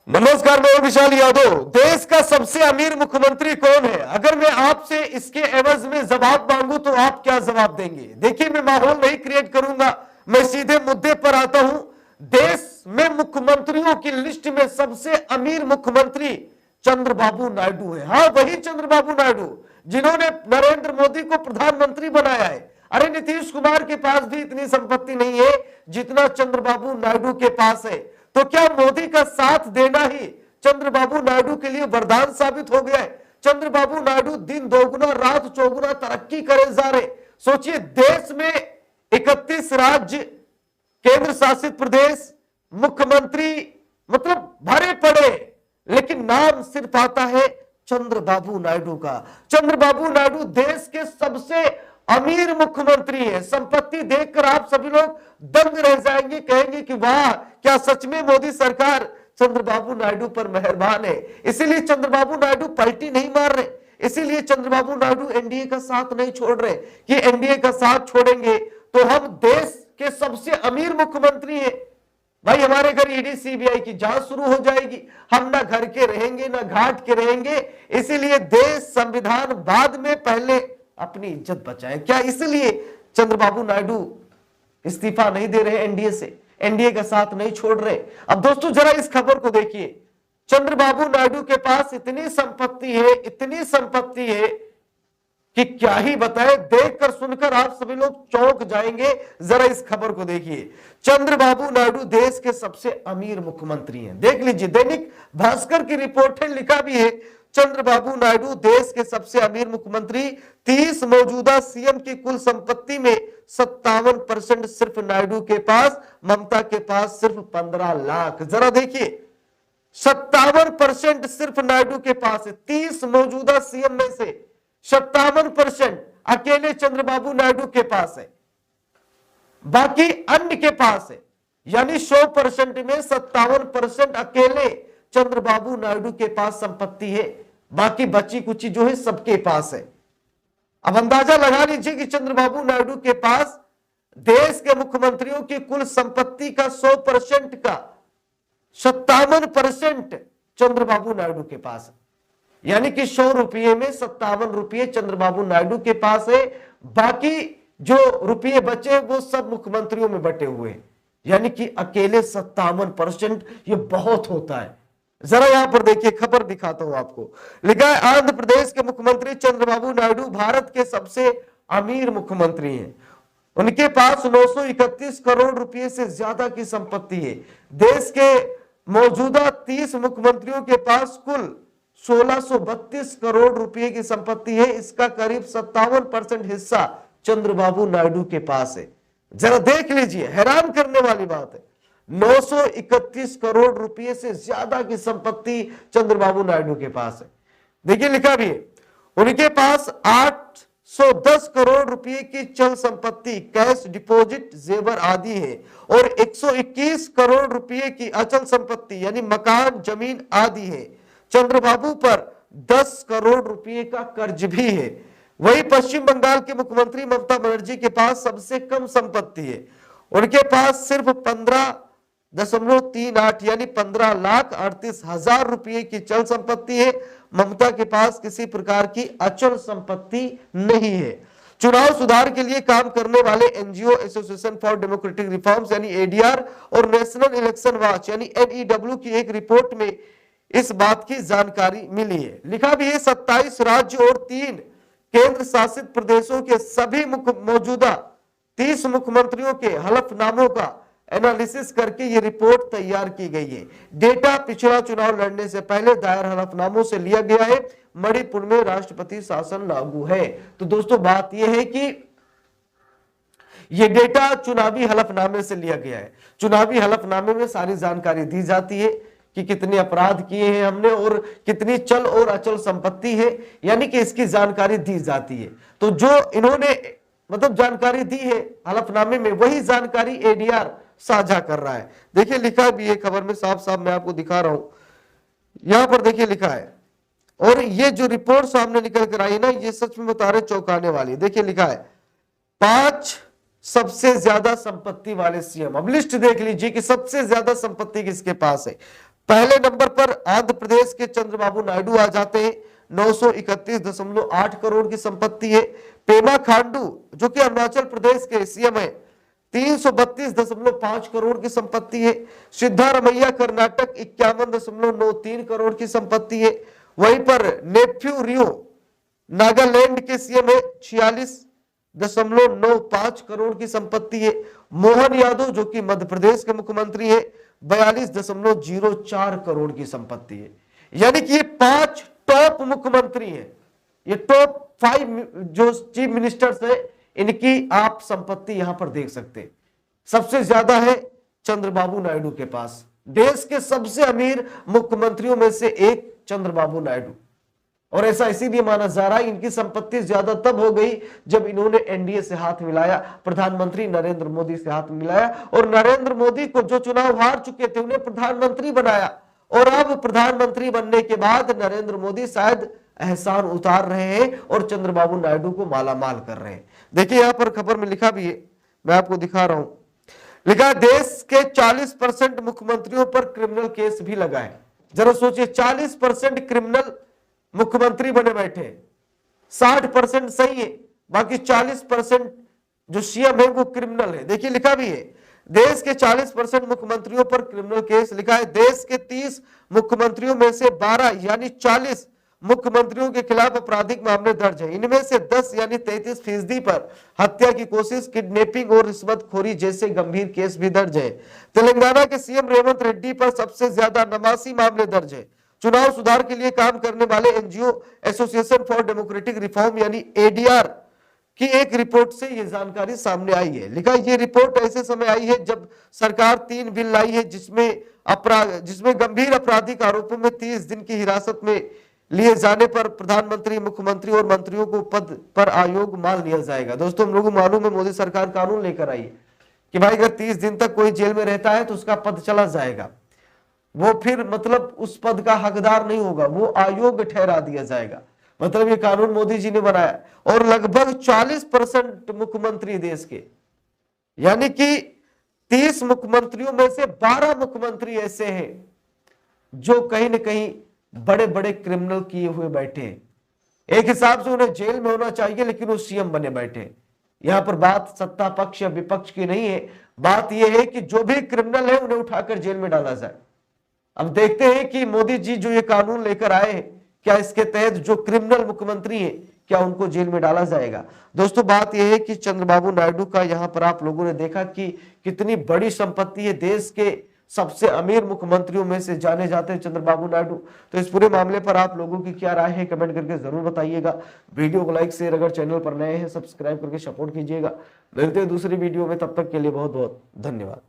नमस्कार, मैं विशाल यादव। देश का सबसे अमीर मुख्यमंत्री कौन है? अगर मैं आपसे इसके एवज में जवाब मांगू तो आप क्या जवाब देंगे? देखिए, मैं माहौल नहीं क्रिएट करूंगा, मैं सीधे मुद्दे पर आता हूं। देश में मुख्यमंत्रियों की लिस्ट में सबसे अमीर मुख्यमंत्री चंद्रबाबू नायडू है। हाँ, वही चंद्रबाबू नायडू जिन्होंने नरेंद्र मोदी को प्रधानमंत्री बनाया है। अरे, नीतीश कुमार के पास भी इतनी संपत्ति नहीं है जितना चंद्रबाबू नायडू के पास है। तो क्या मोदी का साथ देना ही चंद्रबाबू नायडू के लिए वरदान साबित हो गया है? चंद्रबाबू नायडू दिन दोगुना रात चौगुना तरक्की करे जा रहे। सोचिए, देश में 31 राज्य, केंद्र शासित प्रदेश, मुख्यमंत्री, मतलब भरे पड़े, लेकिन नाम सिर्फ आता है चंद्रबाबू नायडू का। चंद्रबाबू नायडू देश के सबसे अमीर मुख्यमंत्री है। संपत्ति देखकर आप सभी लोग दंग रह जाएंगे, कहेंगे कि वाह, क्या सच में मोदी सरकार चंद्रबाबू नायडू पर मेहरबान है। इसीलिए चंद्रबाबू नायडू पलटी नहीं मार रहे, इसीलिए चंद्रबाबू नायडू एनडीए का साथ नहीं छोड़ रहे कि एनडीए का साथ छोड़ेंगे तो हम देश के सबसे अमीर मुख्यमंत्री हैं। भाई, हमारे घर ईडी सीबीआई की जांच शुरू हो जाएगी, हम ना घर के रहेंगे ना घाट के रहेंगे। इसीलिए देश संविधान बाद में, पहले अपनी इज्जत बचाए। क्या इसलिए चंद्रबाबू नायडू इस्तीफा नहीं दे रहे एनडीए से, एनडीए का साथ नहीं छोड़ रहे? अब दोस्तों, जरा इस खबर को देखिए। चंद्रबाबू नायडू के पास इतनी संपत्ति है, इतनी संपत्ति है कि क्या ही बताएं। देखकर सुनकर आप सभी लोग चौंक जाएंगे। जरा इस खबर को देखिए। चंद्रबाबू नायडू देश के सबसे अमीर मुख्यमंत्री हैं। देख लीजिए, दैनिक भास्कर की रिपोर्ट है, लिखा भी है चंद्रबाबू नायडू देश के सबसे अमीर मुख्यमंत्री। 30 मौजूदा सीएम की कुल संपत्ति में 57% सिर्फ नायडू के पास, ममता के पास सिर्फ 15 लाख। जरा देखिए, 57% सिर्फ नायडू के पास है। 30 मौजूदा सीएम में से 57% अकेले चंद्रबाबू नायडू के पास है, बाकी अन्य के पास है। यानी 100% में 57% अकेले चंद्रबाबू नायडू के पास संपत्ति है, बाकी बची कुची जो है सबके पास है। अब अंदाजा लगा लीजिए कि चंद्रबाबू नायडू के पास देश के मुख्यमंत्रियों की कुल संपत्ति का 100% का 57% चंद्रबाबू नायडू के पास है। यानी कि 100 रुपये में 57 रुपये चंद्रबाबू नायडू के पास है, बाकी जो रुपये बचे वो सब मुख्यमंत्रियों में बटे हुए हैं। यानी कि अकेले 57%, ये बहुत होता है। जरा यहां पर देखिए, खबर दिखाता हूं आपको। लिखा है, आंध्र प्रदेश के मुख्यमंत्री चंद्रबाबू नायडू भारत के सबसे अमीर मुख्यमंत्री हैं। उनके पास 931 करोड़ रुपए से ज्यादा की संपत्ति है। देश के मौजूदा 30 मुख्यमंत्रियों के पास कुल 1632 करोड़ रुपए की संपत्ति है। इसका करीब 57% हिस्सा चंद्रबाबू नायडू के पास है। जरा देख लीजिए, हैरान करने वाली बात है। 931 करोड़ रुपए से ज्यादा की संपत्ति चंद्रबाबू नायडू के पास है। देखिए, लिखा भी है, उनके पास 810 करोड़ रुपए की चल संपत्ति, कैश डिपॉजिट, जेवर आदि है और 121 करोड़ रुपए की अचल संपत्ति यानी मकान, जमीन आदि है। चंद्रबाबू पर 10 करोड़ रुपए का कर्ज भी है। वही पश्चिम बंगाल के मुख्यमंत्री ममता बनर्जी के पास सबसे कम संपत्ति है। उनके पास सिर्फ 15.38 यानी 15,38,000 रुपए की चल संपत्ति है। ममता के पास किसी प्रकार की अचल संपत्ति नहीं है। चुनाव सुधार के लिए काम करने वाले NGO association for democratic reforms यानी एडीआर और नेशनल इलेक्शन वॉच यानी एनईडब्ल्यू की एक रिपोर्ट में इस बात की जानकारी मिली है। लिखा भी है, 27 राज्य और 3 केंद्र शासित प्रदेशों के सभी मौजूदा 30 मुख्यमंत्रियों के हलफनामों का एनालिसिस करके ये रिपोर्ट तैयार की गई है। डेटा पिछला चुनाव लड़ने से पहले दायर हलफनामों से लिया गया है। मणिपुर में राष्ट्रपति शासन लागू है। तो दोस्तों, बात यह है कि ये डेटा चुनावी हलफनामे से लिया गया है। चुनावी हलफनामे में सारी जानकारी दी जाती है कि कितने अपराध किए हैं हमने और कितनी चल और अचल संपत्ति है, यानी कि इसकी जानकारी दी जाती है। तो जो इन्होंने मतलब जानकारी दी है हलफनामे में, वही जानकारी एडीआर साझा कर रहा है। देखिए, लिखा भी है खबर में, साफ साफ मैं आपको दिखा रहा हूं। यहां पर देखिए लिखा है, और ये जो रिपोर्ट सामने निकल कर आई ना, ये सच में बता रहे चौंकाने वाली। देखिए, लिखा है 5 सबसे ज्यादा संपत्ति वाले सीएम। अब लिस्ट देख लीजिए कि सबसे ज्यादा संपत्ति किसके पास है। पहले नंबर पर आंध्र प्रदेश के चंद्रबाबू नायडू आ जाते हैं, 931.8 करोड़ की संपत्ति है। पेमा खांडू जो कि अरुणाचल प्रदेश के सीएम है, 332.5 करोड़ की संपत्ति है। सिद्धारमैया कर्नाटक 51.93 करोड़ की संपत्ति है। वहीं पर नेफ्यू रियो नागालैंड के सीएम है, 46.95 करोड़ की संपत्ति है। मोहन यादव जो कि मध्य प्रदेश के मुख्यमंत्री है, 42.04 करोड़ की संपत्ति है। यानी कि ये 5 टॉप मुख्यमंत्री हैं, ये टॉप 5 जो चीफ मिनिस्टर्स है, इनकी आप संपत्ति यहां पर देख सकते हैं। सबसे ज्यादा है चंद्रबाबू नायडू के पास, देश के सबसे अमीर मुख्यमंत्रियों में से एक चंद्रबाबू नायडू। और ऐसा इसीलिए माना जा रहा है, इनकी संपत्ति ज्यादा तब हो गई जब इन्होंने एनडीए से हाथ मिलाया, प्रधानमंत्री नरेंद्र मोदी से हाथ मिलाया, और नरेंद्र मोदी को जो चुनाव हार चुके थे उन्हें प्रधानमंत्री बनाया। और अब प्रधानमंत्री बनने के बाद नरेंद्र मोदी शायद एहसान उतार रहे हैं और चंद्रबाबू नायडू को मालामाल कर रहे हैं। देखिए यहां पर खबर में लिखा भी है, मैं आपको दिखा रहा हूं, लिखा देश के 40% मुख्यमंत्रियों पर क्रिमिनल केस भी लगा है। जरा सोचिए, 40% क्रिमिनल मुख्यमंत्री बने बैठे, 60% सही है, बाकी 40% जो सीएम है वो क्रिमिनल है। देखिए लिखा भी है, देश के 40% मुख्यमंत्रियों पर क्रिमिनल केस। लिखा है देश के 30 मुख्यमंत्रियों में से 12 यानी 40 मुख्यमंत्रियों के खिलाफ आपराधिक मामले दर्ज है। इनमें से 10 यानी 33% पर हत्या की कोशिश, किडनैपिंग और रिश्वतखोरी जैसे गंभीर केस भी दर्ज है। तेलंगाना के सीएम रेवंत रेड्डी पर सबसे ज्यादा 89 मामले दर्ज है। चुनाव सुधार के लिए काम करने वाले NGO association for democratic reform यानी एडीआर की एक रिपोर्ट से यह जानकारी सामने आई है। लिखा ये रिपोर्ट ऐसे समय आई है जब सरकार 3 बिल लाई है जिसमें गंभीर आपराधिक आरोपों में 30 दिन की हिरासत में लिए जाने पर प्रधानमंत्री, मुख्यमंत्री और मंत्रियों को पद पर आयोग मान लिया जाएगा। दोस्तों हम लोगों को मालूम है मोदी सरकार कानून लेकर आई है कि भाई अगर 30 दिन तक कोई जेल में रहता है तो उसका पद चला जाएगा, वो फिर मतलब उस पद का हकदार नहीं होगा, वो आयोग ठहरा दिया जाएगा। मतलब ये कानून मोदी जी ने बनाया। और लगभग 40% मुख्यमंत्री देश के, यानी कि 30 मुख्यमंत्रियों में से 12 मुख्यमंत्री ऐसे हैं जो कहीं ना कहीं बड़े बड़े क्रिमिनल किए हुए बैठे हैं। एक हिसाब से उन्हें जेल में होना चाहिए, लेकिन वो सीएम बने बैठे। यहां पर बात सत्ता पक्ष या विपक्ष की नहीं है, बात यह है कि जो भी क्रिमिनल है उन्हें उठाकर जेल में डाला जाए। अब देखते हैं कि मोदी जी जो ये कानून लेकर आए हैं, क्या इसके तहत जो क्रिमिनल मुख्यमंत्री हैं क्या उनको जेल में डाला जाएगा। दोस्तों बात यह है कि चंद्रबाबू नायडू का यहां पर आप लोगों ने देखा कि कितनी बड़ी संपत्ति है, देश के सबसे अमीर मुख्यमंत्रियों में से जाने जाते हैं चंद्रबाबू नायडू। तो इस पूरे मामले पर आप लोगों की क्या राय है कमेंट करके जरूर बताइएगा। वीडियो को लाइक शेयर, अगर चैनल पर नए हैं सब्सक्राइब करके सपोर्ट कीजिएगा। मिलते हैं दूसरी वीडियो में, तब तक के लिए बहुत बहुत धन्यवाद।